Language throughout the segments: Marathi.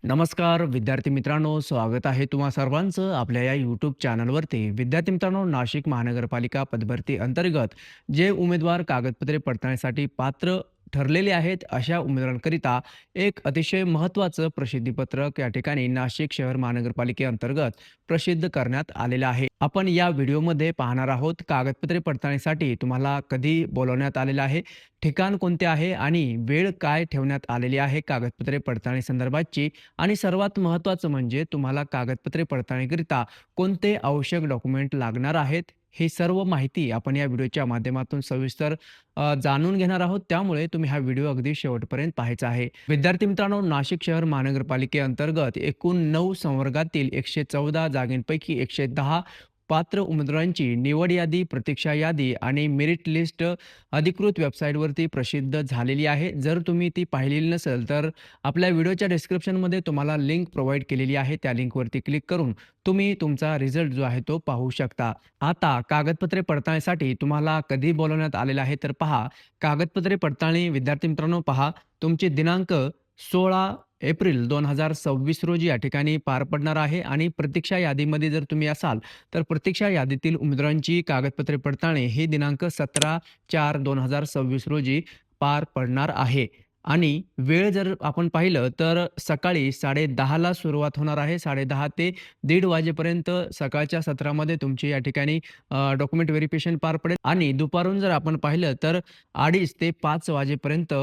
नमस्कार विद्यार्थी मित्रांनो, स्वागत आहे तुम्हा सर्वांचं आपल्या या यूट्यूब चॅनलवरती. विद्यार्थी मित्रांनो, नाशिक महानगरपालिका पदभरती अंतर्गत जे उमेदवार कागदपत्रे पडताळणीसाठी पात्र ठरलेले आहेत, अशा उमेदवारांकरिता एक अतिशय महत्त्वाचं प्रसिद्धीपत्रक या ठिकाणी नाशिक शहर महानगरपालिकेअंतर्गत प्रसिद्ध करण्यात आलेलं आहे. आपण या व्हिडिओमध्ये पाहणार आहोत कागदपत्रे पडताळणीसाठी तुम्हाला कधी बोलवण्यात आलेलं आहे, ठिकाण कोणते आहे आणि वेळ काय ठेवण्यात आलेली आहे कागदपत्रे पडताळणी संदर्भातची आणि सर्वात महत्त्वाचं म्हणजे तुम्हाला कागदपत्रे पडताळणीकरिता कोणते आवश्यक डॉक्युमेंट लागणार आहेत, ही सर्व माहिती आपण या व्हिडिओच्या माध्यमातून सविस्तर जाणून घेणार आहोत. त्यामुळे तुम्ही हा व्हिडिओ अगदी शेवटपर्यंत पाहायचा आहे. विद्यार्थी मित्रांनो, नाशिक शहर महानगरपालिकेअंतर्गत एकूण 9 संवर्गातील 114 जागांपैकी 110 पात्र उमेदवारांची निवड यादी, प्रतीक्षा यादी आणि मेरिट लिस्ट अधिकृत वेबसाईटवरती प्रसिद्ध झालेली आहे. जर तुम्ही ती पाहिलेली नसेल, तर आपल्या व्हिडिओच्या डिस्क्रिप्शनमध्ये तुम्हाला लिंक प्रोव्हाईड केलेली आहे. त्या लिंकवरती क्लिक करून तुम्ही तुमचा रिझल्ट जो आहे तो पाहू शकता. आता कागदपत्रे पडताळणीसाठी तुम्हाला कधी बोलवण्यात आलेलं आहे, तर पहा, कागदपत्रे पडताळणी विद्यार्थी मित्रांनो पहा, तुमचे दिनांक 16 एप्रिल 2026 रोजी या ठिकाणी पार पडणार आहे आणि प्रतीक्षा यादीमध्ये जर तुम्ही असाल, तर प्रतीक्षा यादीतील उमेदवारांची कागदपत्रे पडताळणी ही दिनांक 17/4/2026 रोजी पार पडणार आहे. आणि वेळ जर आपण पाहिलं तर सकाळी 10:30 ला सुरुवात होणार आहे. 10:30 ते 1:30 वाजेपर्यंत सकाळच्या सत्रामध्ये तुमची या ठिकाणी डॉक्युमेंट व्हेरिफिकेशन पार पडेल आणि दुपारून जर आपण पाहिलं तर 2:30 ते 5 वाजेपर्यंत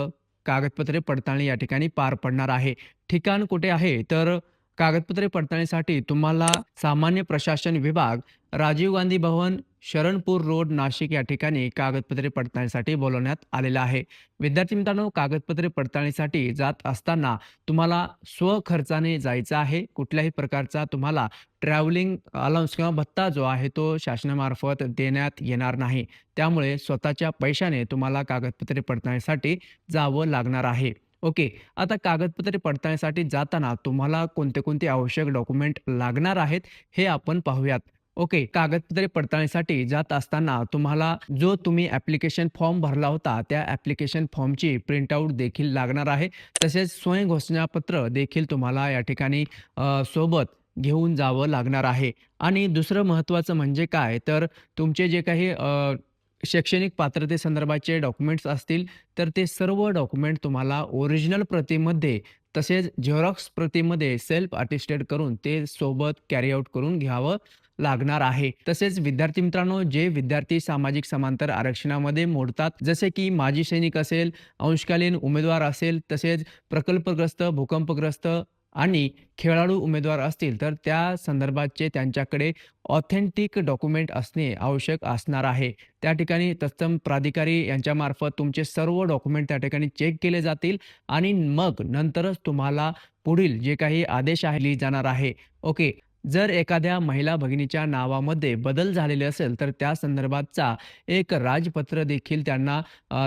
कागदपत्रे पडताळणी या ठिकाणी पार पडणार आहे. ठिकाण कुठे आहे? तर कागदपत्रे पडताळणीसाठी तुम्हाला सामान्य प्रशासन विभाग, राजीव गांधी भवन, शरणपूर रोड, नाशिक या ठिकाणी कागदपत्रे पडताळणीसाठी बोलवण्यात आलेलं आहे. विद्यार्थी मित्रांनो, कागदपत्रे पडताळणीसाठी जात असताना तुम्हाला स्वखर्चाने जायचं आहे. कुठल्याही प्रकारचा तुम्हाला ट्रॅव्हलिंग अलाउन्स किंवा भत्ता जो आहे तो शासनामार्फत देण्यात येणार नाही. त्यामुळे स्वतःच्या पैशाने तुम्हाला कागदपत्रे पडताळणीसाठी जावं लागणार आहे. ओके. आता कागदपत्रे पडताळणीसाठी जाताना तुम्हाला कोणते-कोणते आवश्यक डॉक्युमेंट लागणार आहेत, हे आपण पाहूयात. ओके. कागदपत्रे पडताळणीसाठी जात असताना तुम्हाला जो तुम्ही ॲप्लिकेशन फॉर्म भरला होता, त्या ॲप्लिकेशन फॉर्मची प्रिंटआउट देखील लागणार आहे. तसेच स्वयंघोषणापत्र देखील तुम्हाला या ठिकाणी सोबत घेऊन जावं लागणार आहे. आणि दुसरं महत्त्वाचं म्हणजे काय, तर तुमचे जे काही शैक्षणिक पात्रतेसंदर्भाचे डॉक्युमेंट्स असतील, तर ते सर्व डॉक्युमेंट तुम्हाला ओरिजिनल प्रतीमध्ये तसेच झेरॉक्स प्रतीमध्ये सेल्फ अटेस्टेड करून ते सोबत कॅरी आउट करून घ्यावं लागणार आहे. तसेच विद्यार्थी मित्रांनो, जे विद्यार्थी सामाजिक समांतर आरक्षणामध्ये मोडतात, जसे की माजी सैनिक असेल, अंशकालीन उमेदवार असेल, तसेच प्रकल्पग्रस्त, भूकंपग्रस्त आणि खेळाडू उमेदवार असतील, तर त्या संदर्भाचे त्यांच्याकडे ऑथेंटिक डॉक्युमेंट असणे आवश्यक असणार आहे. त्या ठिकाणी तत्सम प्राधिकारी यांच्यामार्फत तुमचे सर्व डॉक्युमेंट त्या ठिकाणी चेक केले जातील आणि मग नंतरच तुम्हाला पुढील जे काही आदेश आहे दिले जाणार आहे. ओके. जर एखाद्या महिला भगिनीच्या नावामध्ये बदल झालेले असेल, तर त्या संदर्भातचा एक राजपत्र देखील त्यांना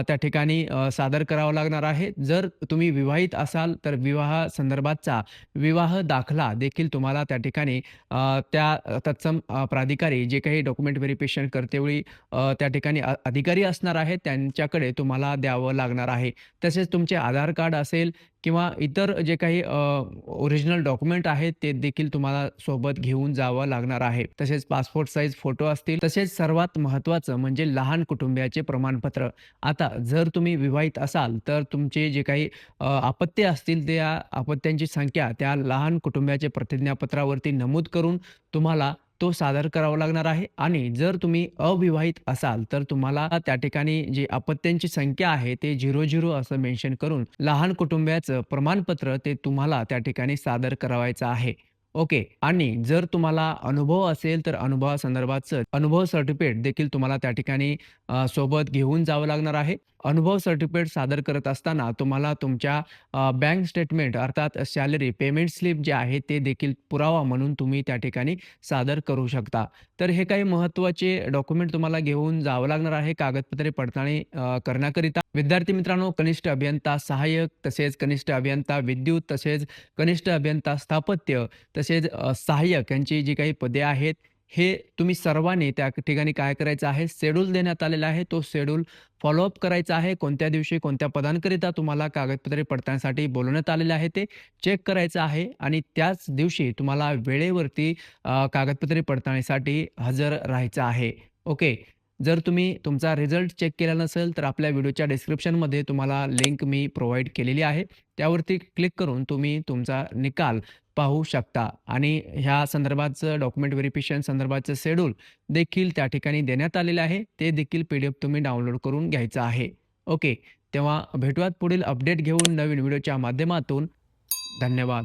त्या ठिकाणी सादर करावं लागणार आहे. जर तुम्ही विवाहित असाल, तर विवाह संदर्भातचा विवाह दाखला देखील तुम्हाला त्या ठिकाणी त्या तत्सम प्राधिकारी जे काही डॉक्युमेंट व्हेरिफिकेशन करतेवेळी त्या ठिकाणी अधिकारी असणार आहेत, त्यांच्याकडे तुम्हाला द्यावं लागणार आहे. तसेच तुमचे आधार कार्ड असेल किंवा इतर जे काही ओरिजिनल डॉक्युमेंट आहेत, ते देखील तुम्हाला सोबत घेऊन जावं लागणार आहे. तसेच पासपोर्ट साइज फोटो असतील. तसेच सर्वात महत्त्वाचं म्हणजे लहान कुटुंबियाचे प्रमाणपत्र. आता जर तुम्ही विवाहित असाल, तर तुमचे जे काही अपत्य असतील, त्या अपत्यांची संख्या त्या लहान कुटुंबियाच्या प्रतिज्ञापत्रावरती नमूद करून तुम्हाला तो सादर करावा लागणार आहे आणि जर तुम्ही अविवाहित असाल, तर तुम्हाला त्या ठिकाणी जी अपत्यांची संख्या आहे, ते 00 असं मेन्शन करून लहान कुटुंबियाचं प्रमाणपत्र ते तुम्हाला त्या ठिकाणी सादर करावायचं आहे. ओके. आणि जर तुम्हाला अनुभव असेल, तर अनुभवासंदर्भाचं अनुभव सर्टिफिकेट देखील तुम्हाला त्या ठिकाणी सोबत घेऊन जावं लागणार आहे. अनुभव सर्टिफिकेट सादर करत असताना तुम्हाला तुमच्या बँक स्टेटमेंट अर्थात सॅलरी पेमेंट स्लिप जे आहे, ते देखील पुरावा म्हणून तुम्ही त्या ठिकाणी सादर करू शकता. तर हे काही महत्त्वाचे डॉक्युमेंट तुम्हाला घेऊन जावं लागणार आहे कागदपत्रे पडताळणी करण्याकरिता. विद्यार्थी मित्रांनो, कनिष्ठ अभियंता सहाय्यक, तसेच कनिष्ठ अभियंता विद्युत, तसेच कनिष्ठ अभियंता स्थापत्य, तसेच सहाय्यक यांची जी काही पदे आहेत, हे तुम्ही सर्वांनी त्या ठिकाणी काय करायचं आहे, शेड्यूल देण्यात आलेला आहे. तो शेड्यूल फॉलोअप करायचा आहे. कोणत्या दिवशी कोणत्या पदांकरिता तुम्हाला कागदपत्रे पडताळण्यासाठी बोलवण्यात आलेले आहे ते चेक करायचं आहे आणि त्याच दिवशी तुम्हाला वेळेवरती कागदपत्रे पडताळणीसाठी हजर राहायचं आहे. ओके. जर तुम्ही तुमचा रिझल्ट चेक केला नसेल, तर आपल्या व्हिडिओच्या डिस्क्रिप्शनमध्ये तुम्हाला लिंक मी प्रोव्हाईड केलेली आहे. त्यावरती क्लिक करून तुम्ही तुमचा निकाल पाहू शकता आणि ह्या संदर्भाचं डॉक्युमेंट व्हेरिफिकेशन संदर्भाचं शेड्यूल देखील त्या ठिकाणी देण्यात आलेलं आहे. ते देखील पी-डी-एफ तुम्ही डाउनलोड करून घ्यायचं आहे. ओके. तेव्हा भेटूयात पुढील अपडेट घेऊन नवीन व्हिडिओच्या माध्यमातून. धन्यवाद.